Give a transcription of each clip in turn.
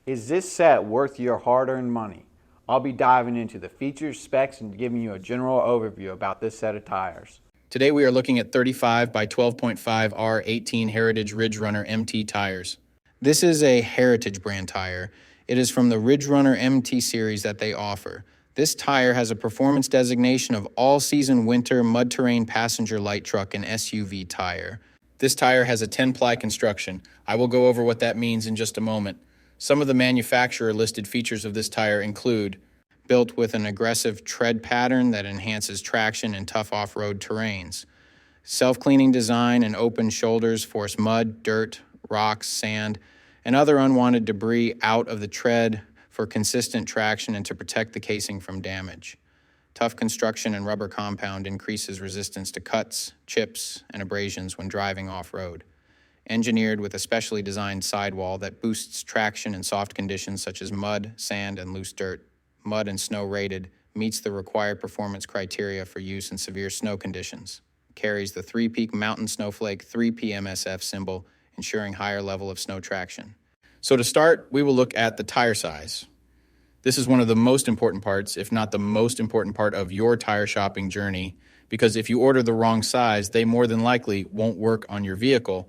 Is this set worth your hard-earned money? I'll be diving into the features, specs, and giving you a general overview about this set of tires. Today we are looking at 35 by 12.50r18 Heritage Ridgerunner MT tires. This is a Heritage brand tire. It is from the Ridgerunner MT series that they offer. This tire has a performance designation of all-season winter mud terrain passenger light truck and SUV tire. This tire has a 10-ply construction. I will go over what that means in just a moment. Some of the manufacturer-listed features of this tire include built with an aggressive tread pattern that enhances traction in tough off-road terrains. Self-cleaning design and open shoulders force mud, dirt, rocks, sand, and other unwanted debris out of the tread for consistent traction and to protect the casing from damage. Tough construction and rubber compound increases resistance to cuts, chips, and abrasions when driving off-road. Engineered with a specially designed sidewall that boosts traction in soft conditions such as mud, sand, and loose dirt. Mud and snow rated, meets the required performance criteria for use in severe snow conditions. Carries the 3-peak mountain snowflake 3P MSF symbol, ensuring higher level of snow traction. So to start, we will look at the tire size. This is one of the most important parts, if not the most important part of your tire shopping journey, because if you order the wrong size, they more than likely won't work on your vehicle.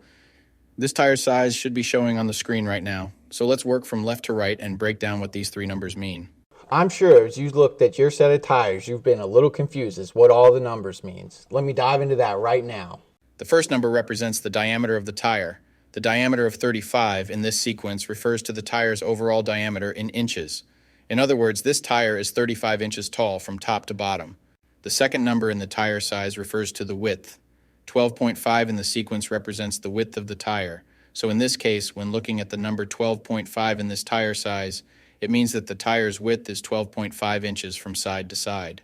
This tire size should be showing on the screen right now. So let's work from left to right and break down what these three numbers mean. I'm sure as you looked at your set of tires, you've been a little confused as what all the numbers means. Let me dive into that right now. The first number represents the diameter of the tire. The diameter of 35 in this sequence refers to the tire's overall diameter in inches. In other words, this tire is 35 inches tall from top to bottom. The second number in the tire size refers to the width. 12.5 in the sequence represents the width of the tire. So in this case, when looking at the number 12.5 in this tire size, it means that the tire's width is 12.5 inches from side to side.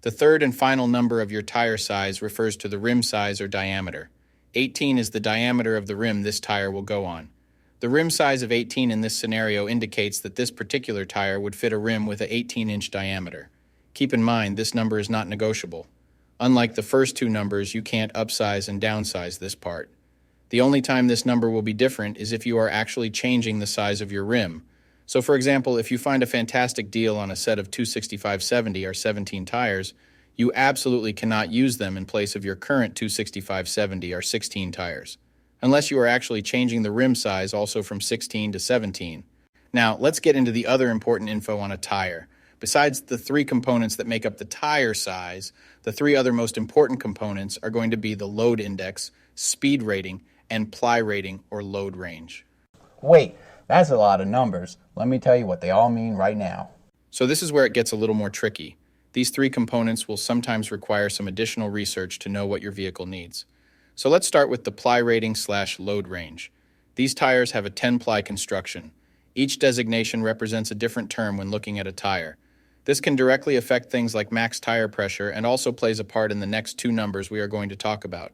The third and final number of your tire size refers to the rim size or diameter. 18 is the diameter of the rim this tire will go on. The rim size of 18 in this scenario indicates that this particular tire would fit a rim with an 18-inch diameter. Keep in mind, this number is not negotiable. Unlike the first two numbers, you can't upsize and downsize this part. The only time this number will be different is if you are actually changing the size of your rim. So for example, if you find a fantastic deal on a set of 265/70 or 17 tires, you absolutely cannot use them in place of your current 265/70 or 16 tires, unless you are actually changing the rim size also from 16 to 17. Now, let's get into the other important info on a tire. Besides the three components that make up the tire size, the three other most important components are going to be the load index, speed rating, and ply rating or load range. Wait, that's a lot of numbers. Let me tell you what they all mean right now. So this is where it gets a little more tricky. These three components will sometimes require some additional research to know what your vehicle needs. So let's start with the ply rating / load range. These tires have a 10-ply construction. Each designation represents a different term when looking at a tire. This can directly affect things like max tire pressure and also plays a part in the next two numbers we are going to talk about.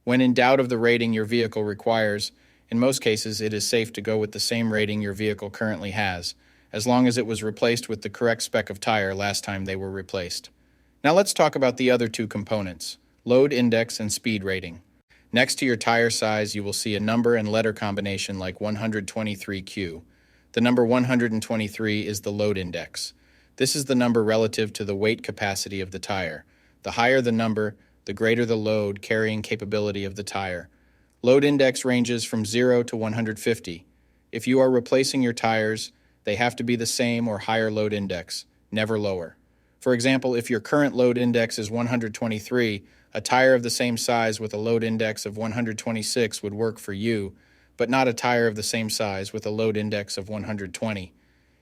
When in doubt of the rating your vehicle requires, in most cases it is safe to go with the same rating your vehicle currently has, as long as it was replaced with the correct spec of tire last time they were replaced. Now let's talk about the other two components, load index and speed rating. Next to your tire size, you will see a number and letter combination like 123Q. The number 123 is the load index. This is the number relative to the weight capacity of the tire. The higher the number, the greater the load carrying capability of the tire. Load index ranges from 0 to 150. If you are replacing your tires, they have to be the same or higher load index, never lower. For example, if your current load index is 123, a tire of the same size with a load index of 126 would work for you, but not a tire of the same size with a load index of 120.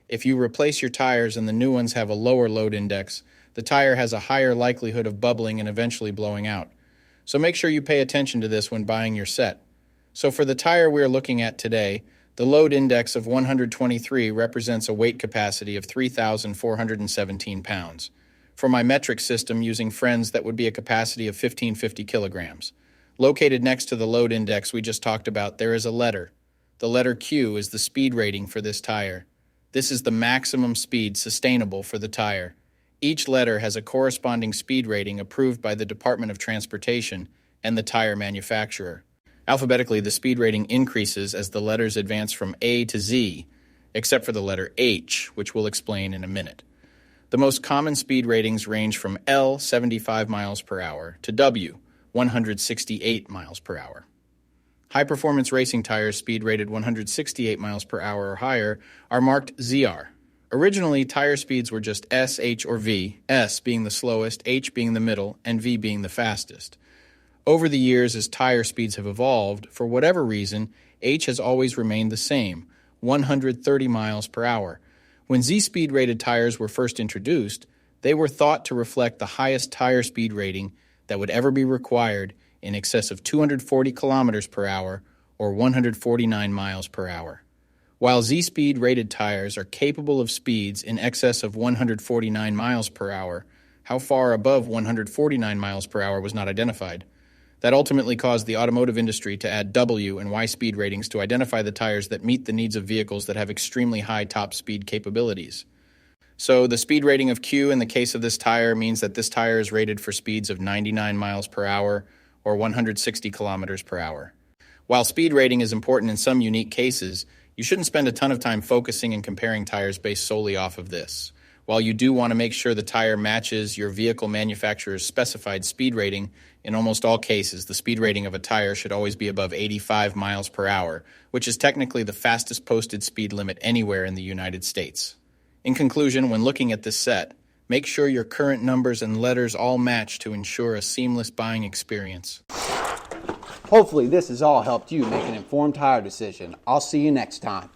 If you replace your tires and the new ones have a lower load index, the tire has a higher likelihood of bubbling and eventually blowing out. So make sure you pay attention to this when buying your set. So for the tire we are looking at today, the load index of 123 represents a weight capacity of 3,417 pounds. For my metric system using friends, that would be a capacity of 1,550 kilograms. Located next to the load index we just talked about, there is a letter. The letter Q is the speed rating for this tire. This is the maximum speed sustainable for the tire. Each letter has a corresponding speed rating approved by the Department of Transportation and the tire manufacturer. Alphabetically, the speed rating increases as the letters advance from A to Z. except for the letter H, which we'll explain in a minute. The most common speed ratings range from L, 75 miles per hour, to W, 168 miles per hour. High-performance racing tires speed rated 168 miles per hour or higher are marked ZR. Originally, tire speeds were just S, H, or V, S being the slowest, H being the middle, and V being the fastest. Over the years, as tire speeds have evolved, for whatever reason, H has always remained the same, 130 miles per hour. When Z-speed rated tires were first introduced, they were thought to reflect the highest tire speed rating that would ever be required, in excess of 240 kilometers per hour or 149 miles per hour. While Z-speed rated tires are capable of speeds in excess of 149 miles per hour, how far above 149 miles per hour was not identified. That ultimately caused the automotive industry to add W and Y speed ratings to identify the tires that meet the needs of vehicles that have extremely high top speed capabilities. So the speed rating of Q in the case of this tire means that this tire is rated for speeds of 99 miles per hour or 160 kilometers per hour. While speed rating is important in some unique cases, you shouldn't spend a ton of time focusing and comparing tires based solely off of this. While you do want to make sure the tire matches your vehicle manufacturer's specified speed rating, in almost all cases, the speed rating of a tire should always be above 85 miles per hour, which is technically the fastest posted speed limit anywhere in the United States. In conclusion, when looking at this set, make sure your current numbers and letters all match to ensure a seamless buying experience. Hopefully this has all helped you make an informed tire decision. I'll see you next time.